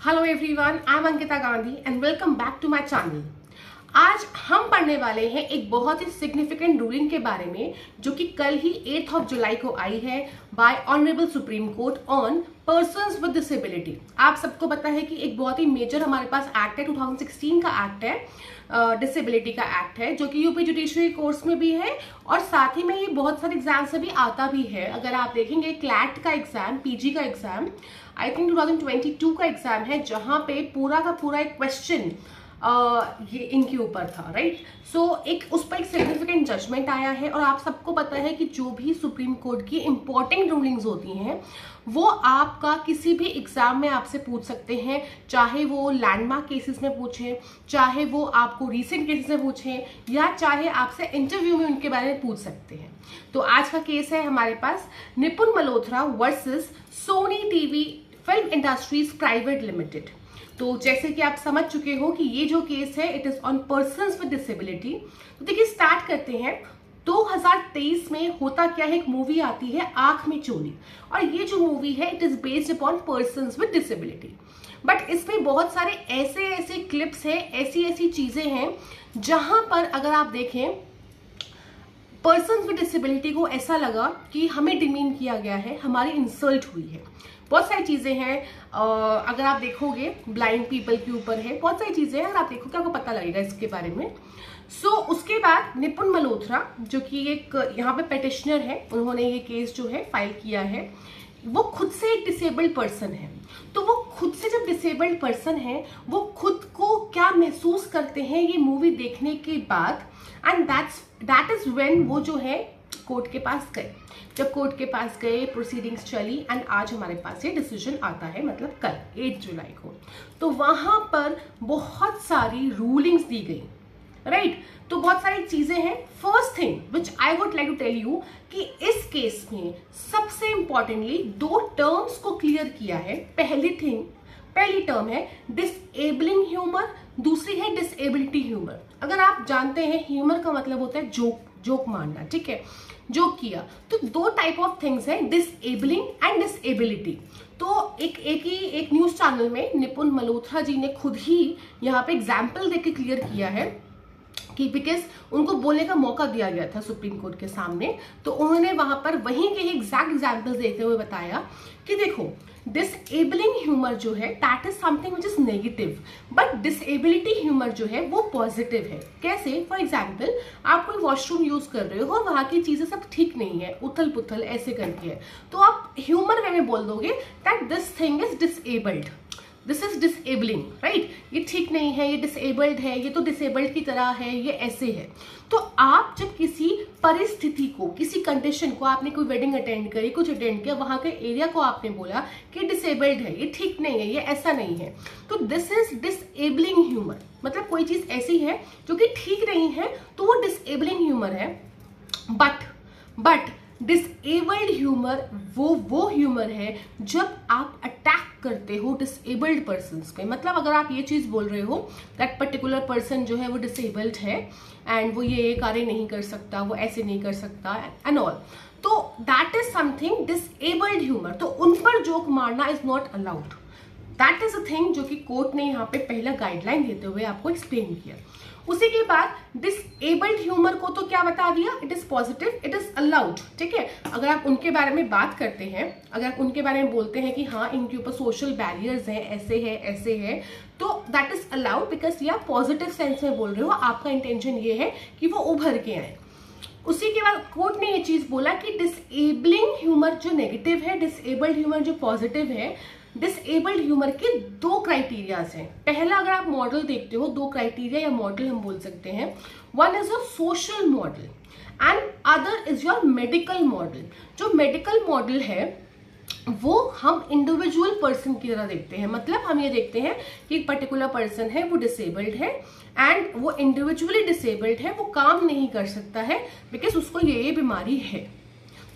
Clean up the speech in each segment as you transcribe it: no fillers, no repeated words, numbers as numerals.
Hello everyone, I am Ankita Gandhi and welcome back to my channel. आज हम पढ़ने वाले हैं एक बहुत ही सिग्निफिकेंट रूलिंग के बारे में जो कि कल ही 8 जुलाई को आई है bye honourable supreme court on persons with disability. आप सबको पता है कि एक बहुत ही मेजर हमारे पास एक्ट है, 2016 का एक्ट है, डिसेबिलिटी का एक्ट है, जो कि यूपी जुडिशरी कोर्स में भी है और साथ ही में ये बहुत सारे एग्जाम से भी आता भी है। अगर आप देखेंगे क्लैट का एग्जाम, पीजी का एग्जाम, आई थिंक 2022 का एग्जाम है, जहां पे पूरा का पूरा एक क्वेश्चन ये इनके ऊपर था, राइट। सो एक उस पर एक सिग्निफिकेंट जजमेंट आया है और आप सबको पता है कि जो भी सुप्रीम कोर्ट की इंपॉर्टेंट रूलिंग्स होती हैं वो आपका किसी भी एग्जाम में आपसे पूछ सकते हैं, चाहे वो लैंडमार्क केसेस में पूछें, चाहे वो आपको रीसेंट केसेस में पूछें, या चाहे आपसे इंटरव्यू में उनके बारे में पूछ सकते हैं। तो आज का केस है हमारे पास Nipun Malhotra versus Sony TV film industries private limited. तो जैसे कि आप समझ चुके हो कि ये जो केस है it is on persons with disability. तो देखिए स्टार्ट करते हैं। 2023 में होता क्या है, एक मूवी आती है आंख में चोली, और ये जो मूवी है it is based upon persons with disability. But इसमें बहुत सारे ऐसे ऐसे क्लिप्स हैं, ऐसी ऐसी चीजें हैं जहां पर अगर आप देखें पर्सन्स विद डिसेबिलिटी को ऐसा लगा कि हमें डिमीन किया गया है, हमारी इंसल्ट हुई है। बहुत सारी चीजें हैं, अगर आप देखोगे ब्लाइंड पीपल के ऊपर है, बहुत सारी चीजें हैं, अगर आप देखोगे आपको पता लगेगा इसके बारे में। उसके बाद निपुन मल्होत्रा जो कि एक यहाँ पे पेटिशनर है, उन्होंने ये केस जो है फाइल किया है। वो खुद से एक डिसेबल्ड पर्सन है, तो वो खुद से जब डिसेबल्ड पर्सन है वो खुद को क्या महसूस करते हैं ये मूवी देखने के बाद, एंड दैट इज व्हेन वो जो है कोर्ट के पास गए। जब कोर्ट के पास गए, प्रोसीडिंग्स चली एंड आज हमारे पास ये डिसीजन आता है, मतलब कल 8 जुलाई को। तो वहां पर बहुत सारी रूलिंग्स दी गई, राइट। तो बहुत सारी चीजें हैं। First thing which I would like to tell you कि इस केस में सबसे इंपॉर्टेंटली 2 टर्म्स को क्लियर किया है। पहली टर्म है डिसेबलिंग ह्यूमर, दूसरी है डिसेबिलिटी ह्यूमर। अगर आप जानते हैं ह्यूमर का मतलब होता है जोक मारना, ठीक है, जोक किया। तो 2 टाइप ऑफ थिंग्स हैं, डिसेबलिंग एंड डिसेबिलिटी। तो एक न्यूज चैनल में निपुन मल्होत्रा जी ने खुद ही यहाँ पे एग्जाम्पल देके क्लियर किया है कि बिकॉज उनको बोलने का मौका दिया गया था सुप्रीम कोर्ट के सामने, तो उन्होंने वहां पर वहीं के एग्जैक्ट एग्जाम्पल्स देते हुए बताया कि देखो डिसेबलिंग ह्यूमर जो है that is something which is negative, but disability humour जो है वो पॉजिटिव है। कैसे? फॉर एग्जाम्पल आप कोई वॉशरूम यूज कर रहे हो और वहां की चीजें सब ठीक नहीं है, उथल पुथल ऐसे करके है, तो आप ह्यूमर वे में बोल दोगे that this thing is disabled, this is disabling, right. ये ठीक नहीं है, ये डिसेबल्ड है, ये तो डिसेबल्ड की तरह है, ये ऐसे है। तो आप जब किसी परिस्थिति को, किसी कंडीशन को, आपने कोई वेडिंग अटेंड करी, कुछ अटेंड किया, वहां के एरिया को आपने बोला कि डिसेबल्ड है, ये ठीक नहीं है, ये ऐसा नहीं है, तो दिस इज डिसेबलिंग ह्यूमर। मतलब कोई चीज ऐसी है जो कि ठीक नहीं है तो वो डिसेबलिंग ह्यूमर है। बट डिसेबल्ड ह्यूमर वो ह्यूमर है जब आप अटैक करते हो डिसेबल्ड पर्सन्स पे। मतलब अगर आप ये चीज बोल रहे हो दैट पर्टिकुलर पर्सन जो है वो डिसेबल्ड है एंड वो ये कार्य नहीं कर सकता, वो ऐसे नहीं कर सकता एंड ऑल, तो that is something disabled humour. तो उन पर जोक मारना is not allowed. That is a thing जो कि कोर्ट ने यहाँ पे पहला गाइडलाइन देते हुए आपको एक्सप्लेन किया। उसी के बाद डिसेबल्ड ह्यूमर को तो क्या बता दिया, it is positive, it is allowed, ठीक है। अगर आप उनके बारे में बात करते हैं, अगर आप उनके बारे में बोलते हैं कि हाँ इनके ऊपर सोशल बैरियर्स हैं, ऐसे है, तो दैट इज अलाउड बिकॉज ये आप पॉजिटिव सेंस में बोल रहे हो, आपका इंटेंशन ये है कि वो उभर के आए। उसी के बाद कोर्ट ने ये चीज बोला कि डिसेबलिंग ह्यूमर जो नेगेटिव है, डिसेबल्ड ह्यूमर जो पॉजिटिव है, डिसेबल्ड ह्यूमर के 2 क्राइटेरियाज हैं। पहला अगर आप मॉडल देखते हो, 2 क्राइटेरिया या मॉडल हम बोल सकते हैं। One is your social model and other is your medical model. जो मेडिकल मॉडल है वो हम इंडिविजुअल पर्सन की तरह देखते हैं। मतलब हम ये देखते हैं कि एक पर्टिकुलर पर्सन है, वो डिसेबल्ड है एंड वो इंडिविजुअली डिसेबल्ड है, वो काम नहीं कर सकता है बिकॉज उसको ये बीमारी है,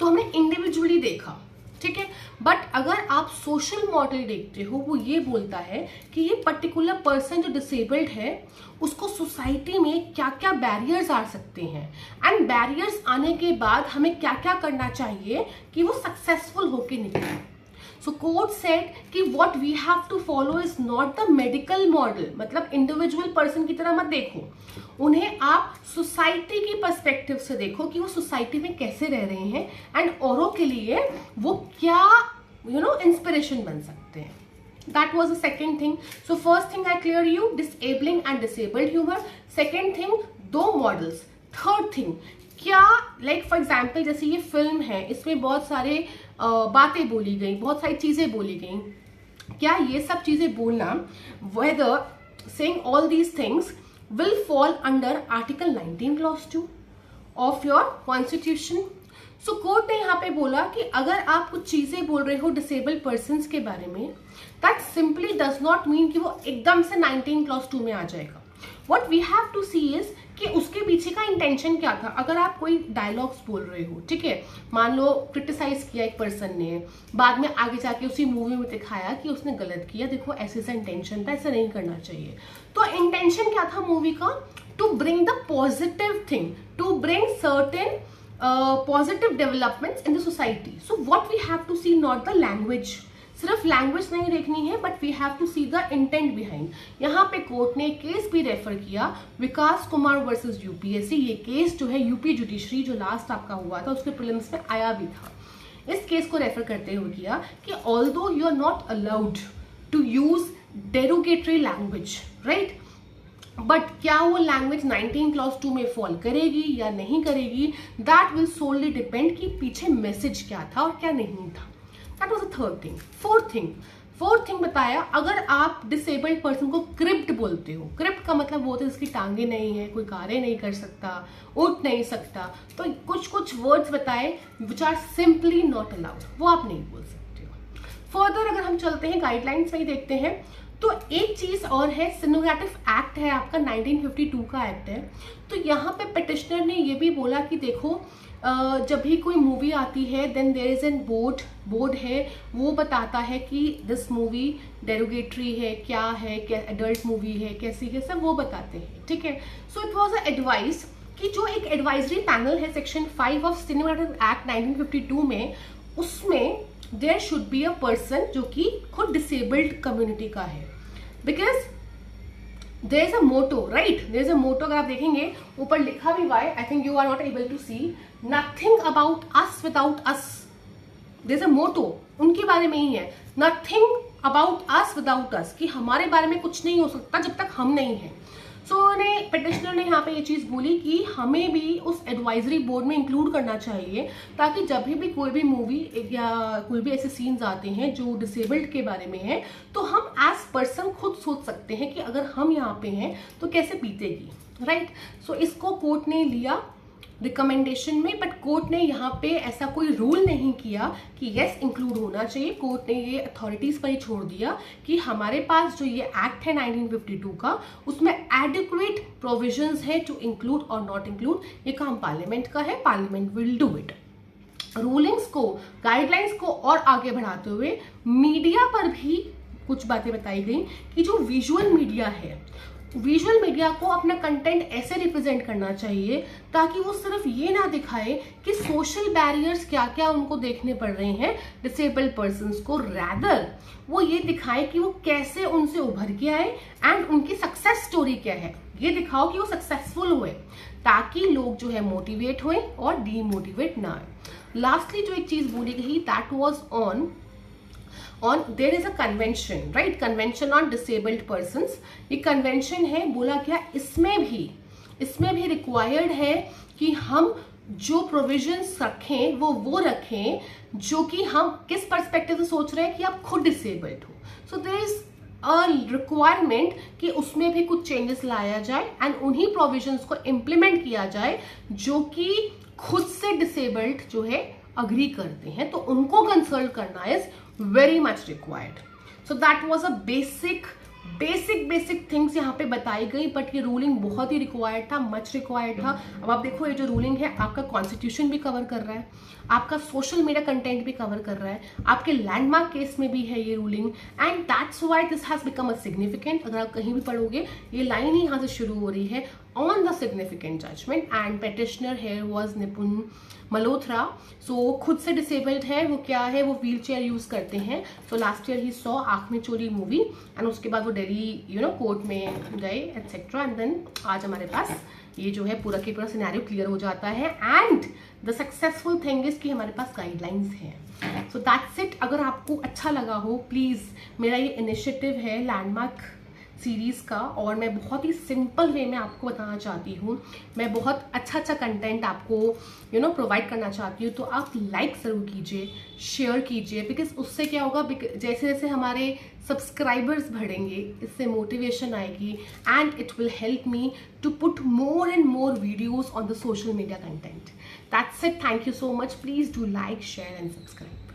तो हमने इंडिविजुअली देखा, ठीक है। बट अगर आप सोशल मॉडल देखते हो, वो ये बोलता है कि ये पर्टिकुलर पर्सन जो डिसेबल्ड है उसको सोसाइटी में क्या क्या बैरियर्स आ सकते हैं एंड बैरियर्स आने के बाद हमें क्या क्या करना चाहिए कि वो सक्सेसफुल होके निकले। सो कोर्ट सेड कि what we have to follow is not the medical model, मतलब इंडिविजुअल पर्सन की तरह मत देखो, उन्हें आप सोसाइटी की पर्सपेक्टिव से देखो कि वो सोसाइटी में कैसे रह रहे हैं एंड औरों के लिए वो क्या इंस्पिरेशन बन सकते हैं. That was the second thing. So first thing I cleared you, disabling and disabled humor. Second thing, दो models. Third thing, क्या like for example जैसे ये फिल्म है, इसमें बहुत सारे बातें बोली गई, बहुत सारी चीजें बोली गई. क्या ये सब चीजें बोलना, whether saying all these things will fall under Article 19 Clause 2 of your Constitution. So court ने यहाँ पे बोला कि अगर आप कुछ चीजें बोल रहे हो डिसेबल्ड पर्सन्स के बारे में, that simply does not mean कि वो एकदम से 19 क्लॉज 2 में आ जाएगा. What we have to see is कि उसके पीछे का इंटेंशन क्या था. अगर आप कोई डायलॉग्स बोल रहे हो, ठीक है, मान लो क्रिटिसाइज किया एक पर्सन ने, बाद में आगे जाके उसी मूवी में दिखाया कि उसने गलत किया, देखो ऐसे ऐसा इंटेंशन था, ऐसा नहीं करना चाहिए. तो इंटेंशन क्या था मूवी का? To bring the positive thing, to bring certain positive developments in the society. So what we have to see, not the language. सिर्फ लैंग्वेज नहीं देखनी है, but we have to see the intent behind. यहाँ पे court ने case भी refer किया, Vikas Kumar versus UPSC. ये केस जो है यूपी जुडिशरी जो लास्ट आपका हुआ था उसके प्रीलिम्स में आया भी था. इस केस को रेफर करते हुए किया कि although you are not allowed to use derogatory language, right, but क्या वो लैंग्वेज 19 क्लॉज 2 में फॉल करेगी या नहीं करेगी, दैट विल सोलली डिपेंड कि पीछे मैसेज क्या था और क्या नहीं था. That was the third thing. Fourth thing बताया, अगर आप डिसेबल्ड पर्सन को क्रिप्ट बोलते हो, क्रिप्ट का मतलब वो होता है जिसकी टांगे नहीं है, कोई कार्य नहीं कर सकता, उठ नहीं सकता, तो कुछ वर्ड्स बताए which are simply not allowed, वो आप नहीं बोल सकते हो. फर्दर अगर हम चलते हैं गाइडलाइंस में ही देखते हैं, तो एक चीज और है, सिनेमैटिक एक्ट है आपका 1952 का एक्ट है. तो यहाँ पे पिटिशनर ने ये भी बोला कि देखो जब भी कोई मूवी आती है then there is an board है, वो बताता है कि दिस मूवी डेरोगेटरी है, क्या है, क्या एडल्ट मूवी है, कैसी है, सब वो बताते हैं, ठीक है. So it was a advice कि जो एक एडवाइजरी पैनल है सेक्शन 5 ऑफ सिनेमैटिक एक्ट 1952 में, उसमें there should be a person जो कि खुद डिसेबल्ड कम्युनिटी का है, because there is a motto, right, there is a motto. अगर आप देखेंगे ऊपर लिखा भी हुआ है, I think you are not able to see, nothing about us without us. There is a मोटो उनके बारे में ही है, नथिंग अबाउट अस विदाउट अस, कि हमारे बारे में कुछ नहीं हो सकता जब तक हम नहीं हैं. सो पिटिशनर ने यहाँ पे ये चीज बोली कि हमें भी उस एडवाइजरी बोर्ड में इंक्लूड करना चाहिए, ताकि जब भी कोई भी मूवी या कोई भी ऐसे सीन्स आते हैं जो डिसेबल्ड के बारे में है, तो हम एज पर्सन खुद सोच सकते हैं कि अगर हम यहाँ पे हैं तो कैसे बीतेगी, राइट. सो इसको कोर्ट ने लिया रिकमेंडेशन में, बट कोर्ट ने यहाँ पे ऐसा कोई रूल नहीं किया कि यस इंक्लूड होना चाहिए. कोर्ट ने ये अथॉरिटीज पर ही छोड़ दिया कि हमारे पास जो ये एक्ट है 1952 का, उसमें एडिक्वेट प्रोविजंस है टू इंक्लूड और नॉट इंक्लूड. ये काम पार्लियामेंट का है, parliament will do it. Rulings को, गाइडलाइंस को और आगे बढ़ाते हुए मीडिया पर भी कुछ बातें बताई गई कि जो विजुअल मीडिया है, विजुअल मीडिया को अपना कंटेंट ऐसे रिप्रेजेंट करना चाहिए ताकि वो सिर्फ ये ना दिखाए कि सोशल बैरियर्स क्या क्या उनको देखने पड़ रहे हैं डिसेबल्ड पर्सन्स को, रैदर वो ये दिखाए कि वो कैसे उनसे उभर के आए एंड उनकी सक्सेस स्टोरी क्या है. ये दिखाओ कि वो सक्सेसफुल हुए, ताकि लोग जो है मोटिवेट हुए और डीमोटिवेट ना आए. लास्टली जो एक चीज बोली गई, that was on there is a convention, right, convention on disabled persons. ये कन्वेंशन है, बोला गया इसमें भी रिक्वायर्ड है कि हम जो प्रोविजंस रखें वो रखें जो कि हम किस पर्सपेक्टिव से सोच रहे हैं कि आप खुद डिसेबल्ड हो. So there is a requirement कि उसमें भी कुछ चेंजेस लाया जाए एंड उन्हीं प्रोविजंस को इम्प्लीमेंट किया जाए जो कि खुद से डिसेबल्ड जो है अग्री करते हैं, तो उनको कंसल्ट करना is very much required. So that was a basic things यहाँ पे बताई गई, बट ये रूलिंग बहुत ही रिक्वायर्ड था, मच रिक्वायर्ड था. अब आप देखो ये जो रूलिंग है आपका कॉन्स्टिट्यूशन भी कवर कर रहा है, आपका सोशल मीडिया कंटेंट भी कवर कर रहा है, आपके लैंडमार्क केस में भी है ये ruling, and that's why this has become a significant. अगर आप कहीं भी पढ़ोगे ये लाइन ही यहाँ से शुरू हो रही है, on the significant judgment and petitioner here was Nipun Malhotra. So खुद से disabled है, वो क्या है, वो व्हील चेयर यूज करते हैं. So last year he saw आँख में चोरी मूवी एंड उसके बाद वो दिल्ली कोर्ट में गए एटसेट्रा एंड देन आज हमारे पास ये जो है पूरा के पूरा सिनेरियो क्लियर हो जाता है. And the successful thing is कि हमारे पास गाइडलाइंस हैं. So that's it. अगर आपको अच्छा लगा हो प्लीज, मेरा ये इनिशिएटिव है लैंडमार्क सीरीज का और मैं बहुत ही सिंपल वे में आपको बताना चाहती हूँ. मैं बहुत अच्छा कंटेंट आपको प्रोवाइड करना चाहती हूँ. तो आप लाइक ज़रूर कीजिए, शेयर कीजिए, बिकॉज उससे क्या होगा, जैसे जैसे हमारे सब्सक्राइबर्स बढ़ेंगे इससे मोटिवेशन आएगी and it will help me to put more and more videos on the social media content. That's it. Thank you so much. Please do like, share and subscribe.